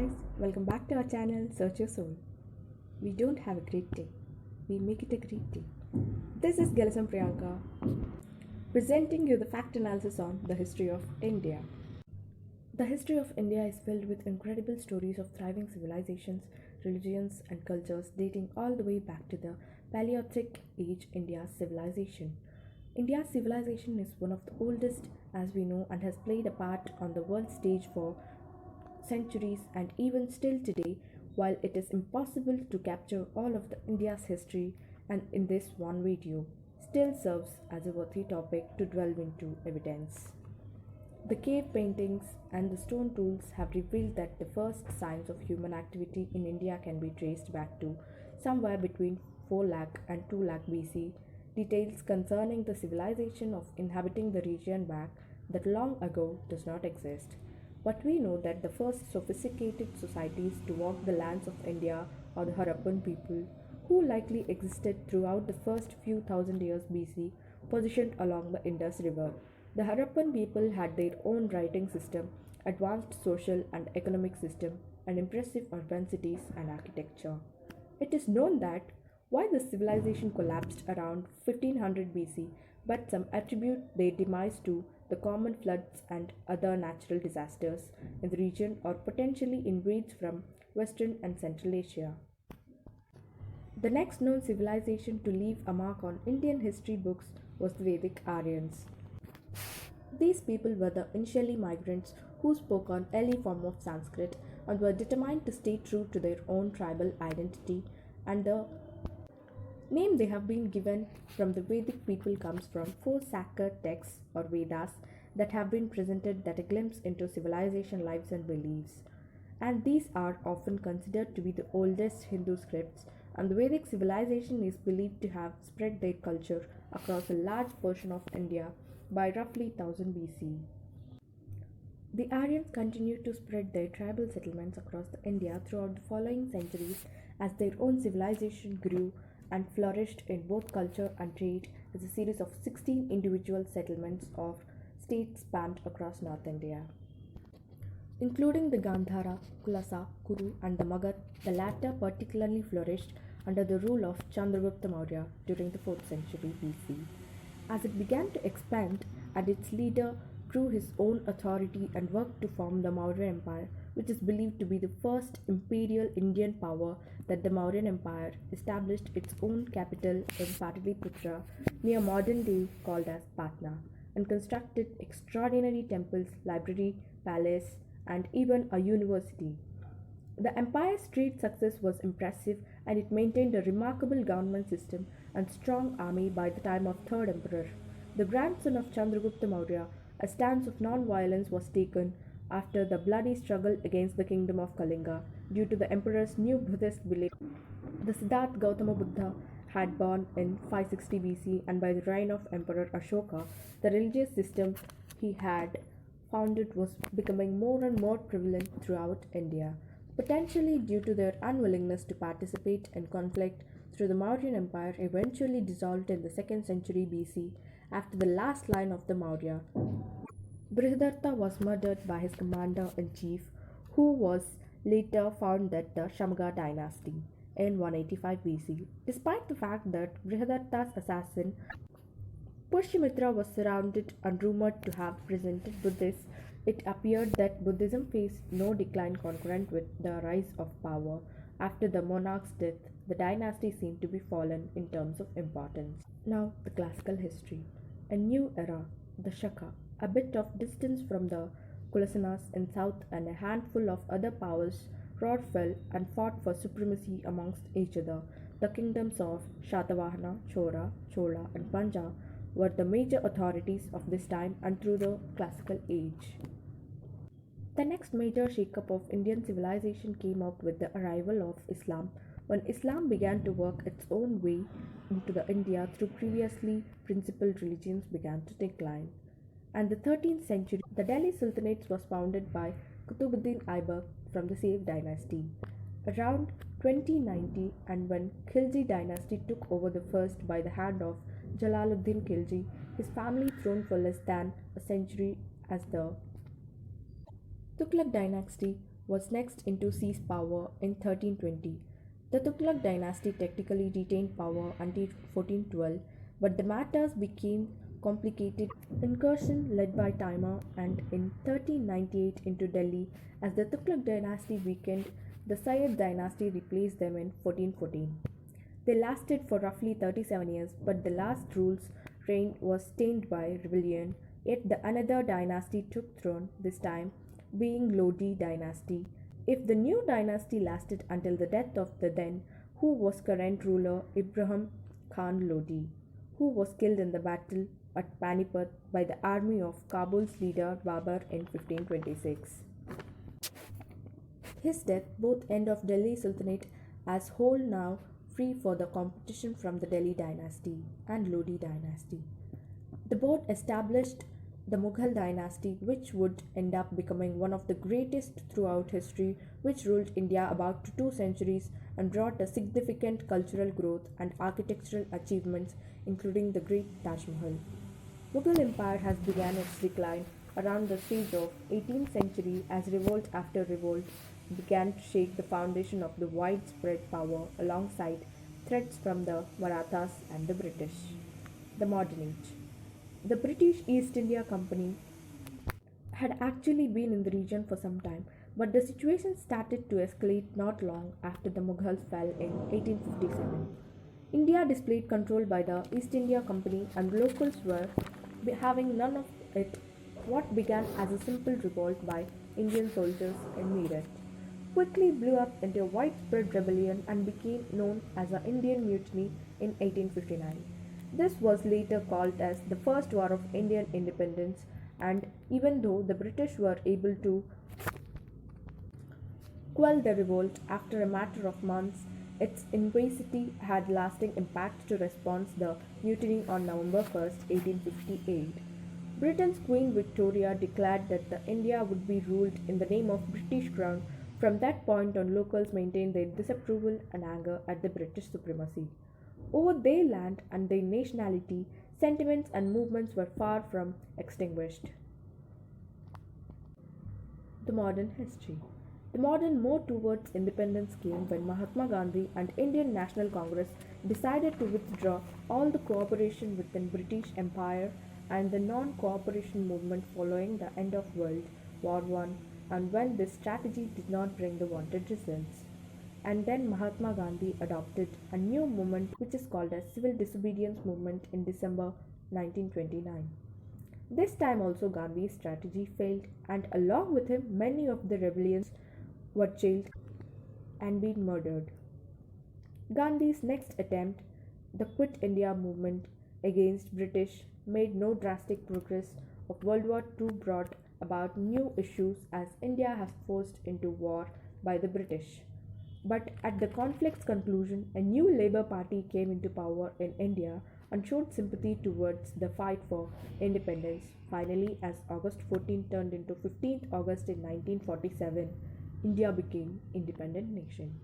guys, welcome back to our channel Search Your Soul. We don't have a great day, we make it a great day. This is Galasam Priyanka presenting you the fact analysis on the history of India. The history of India is filled with incredible stories of thriving civilizations, religions, and cultures dating all the way back to the Paleolithic age India's civilization. India's civilization is one of the oldest, as we know, and has played a part on the world stage for centuries and even still today. While it is impossible to capture all of the India's history and in this one video, still serves as a worthy topic to delve into evidence. The cave paintings and the stone tools have revealed that the first signs of human activity in India can be traced back to somewhere between 4 lakh and 2 lakh BC. Details concerning the civilization of inhabiting the region back that long ago does not exist. But we know that the first sophisticated societies to walk the lands of India are the Harappan people, who likely existed throughout the first few thousand years BC, positioned along the Indus River. The Harappan people had their own writing system, advanced social and economic system, and impressive urban cities and architecture. It is known that why the civilization collapsed around 1500 BC, but some attribute their demise to the common floods and other natural disasters in the region or potentially invades from Western and Central Asia. The next known civilization to leave a mark on Indian history books was the Vedic Aryans. These people were the initially migrants who spoke an early form of Sanskrit and were determined to stay true to their own tribal identity, and the name they have been given from the Vedic people comes from four sacred texts or Vedas that have been presented that a glimpse into civilization lives and beliefs. And these are often considered to be the oldest Hindu scripts, and the Vedic civilization is believed to have spread their culture across a large portion of India by roughly 1000 BC. The Aryans continued to spread their tribal settlements across India throughout the following centuries as their own civilization grew and flourished in both culture and trade as a series of 16 individual settlements or states spanned across North India. Including the Gandhara, Kulasa, Kuru, and the Magadh, the latter particularly flourished under the rule of Chandragupta Maurya during the 4th century BC. As it began to expand, and its leader grew his own authority and worked to form the Maurya Empire, which is believed to be the first imperial Indian power that the Mauryan Empire established its own capital in Pataliputra near modern day called as Patna and constructed extraordinary temples, library, palace, and even a university. The empire's trade success was impressive and it maintained a remarkable government system and strong army by the time of third emperor. The grandson of Chandragupta Maurya, a stance of non-violence was taken after the bloody struggle against the kingdom of Kalinga due to the emperor's new Buddhist belief. The Siddhartha Gautama Buddha had born in 560 BC, and by the reign of Emperor Ashoka, the religious system he had founded was becoming more and more prevalent throughout India. Potentially due to their unwillingness to participate in conflict through the Mauryan Empire eventually dissolved in the 2nd century BC after the last line of the Maurya. Brihadartha was murdered by his commander-in-chief, who was later founded the Shamga dynasty in 185 BC. Despite the fact that Brihadartha's assassin Pushyamitra was surrounded and rumored to have presented Buddhists, it appeared that Buddhism faced no decline concurrent with the rise of power. After the monarch's death, the dynasty seemed to be fallen in terms of importance. Now, the classical history. A new era, the Shaka, a bit of distance from the Kulasanas in south and a handful of other powers roared fell and fought for supremacy amongst each other. The kingdoms of Shatavahana, Chora, Chola, and Panja were the major authorities of this time and through the classical age. The next major shake-up of Indian civilization came up with the arrival of Islam, when Islam began to work its own way into the India through previously principal religions began to decline. And the 13th century, the Delhi Sultanate was founded by Qutbuddin Aibak from the Saif dynasty. Around 2090, and when Khilji dynasty took over the first by the hand of Jalaluddin Khilji, his family throned for less than a century as the Tughlaq dynasty was next in to seize power in 1320. The Tughlaq dynasty technically retained power until 1412, but the matters became complicated. Incursion led by Timur and in 1398 into Delhi as the Tughlaq dynasty weakened, the Sayyid dynasty replaced them in 1414. They lasted for roughly 37 years, but the last ruler's reign was stained by rebellion. Yet the another dynasty took throne, this time being Lodi dynasty. If the new dynasty lasted until the death of the then who was current ruler Ibrahim Khan Lodi, who was killed in the battle at Panipat by the army of Kabul's leader Babur in 1526. His death, both end of Delhi Sultanate as whole now free for the competition from the Delhi dynasty and Lodi dynasty. The board established the Mughal dynasty, which would end up becoming one of the greatest throughout history, which ruled India about 2 centuries and brought a significant cultural growth and architectural achievements, including the great Taj Mahal. Mughal Empire has begun its decline around the stage of 18th century as revolt after revolt began to shake the foundation of the widespread power alongside threats from the Marathas and the British. The modern age. The British East India Company had actually been in the region for some time, but the situation started to escalate not long after the Mughals fell in 1857. India displayed control by the East India Company, and locals were having none of it. What began as a simple revolt by Indian soldiers in Meerut quickly blew up into a widespread rebellion and became known as the Indian Mutiny in 1859. This was later called as the First War of Indian Independence, and even though the British were able to quell the revolt after a matter of months, its intensity had lasting impact to respond the mutiny on November 1st, 1858. Britain's Queen Victoria declared that the India would be ruled in the name of British Crown. From that point on, locals maintained their disapproval and anger at the British supremacy over their land and their nationality. Sentiments and movements were far from extinguished. The modern history. The modern move towards independence came when Mahatma Gandhi and Indian National Congress decided to withdraw all the cooperation within British Empire and the non-cooperation movement following the end of World War I, and when this strategy did not bring the wanted results. And then Mahatma Gandhi adopted a new movement which is called as Civil Disobedience Movement in December 1929. This time also Gandhi's strategy failed, and along with him many of the rebellions were jailed and been murdered. Gandhi's next attempt, the Quit India movement against British, made no drastic progress. Of World War II brought about new issues as India has forced into war by the British. But at the conflict's conclusion, a new Labour Party came into power in India and showed sympathy towards the fight for independence. Finally, as August 14 turned into 15th August in 1947, India became independent nation.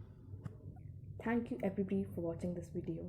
Thank you everybody for watching this video.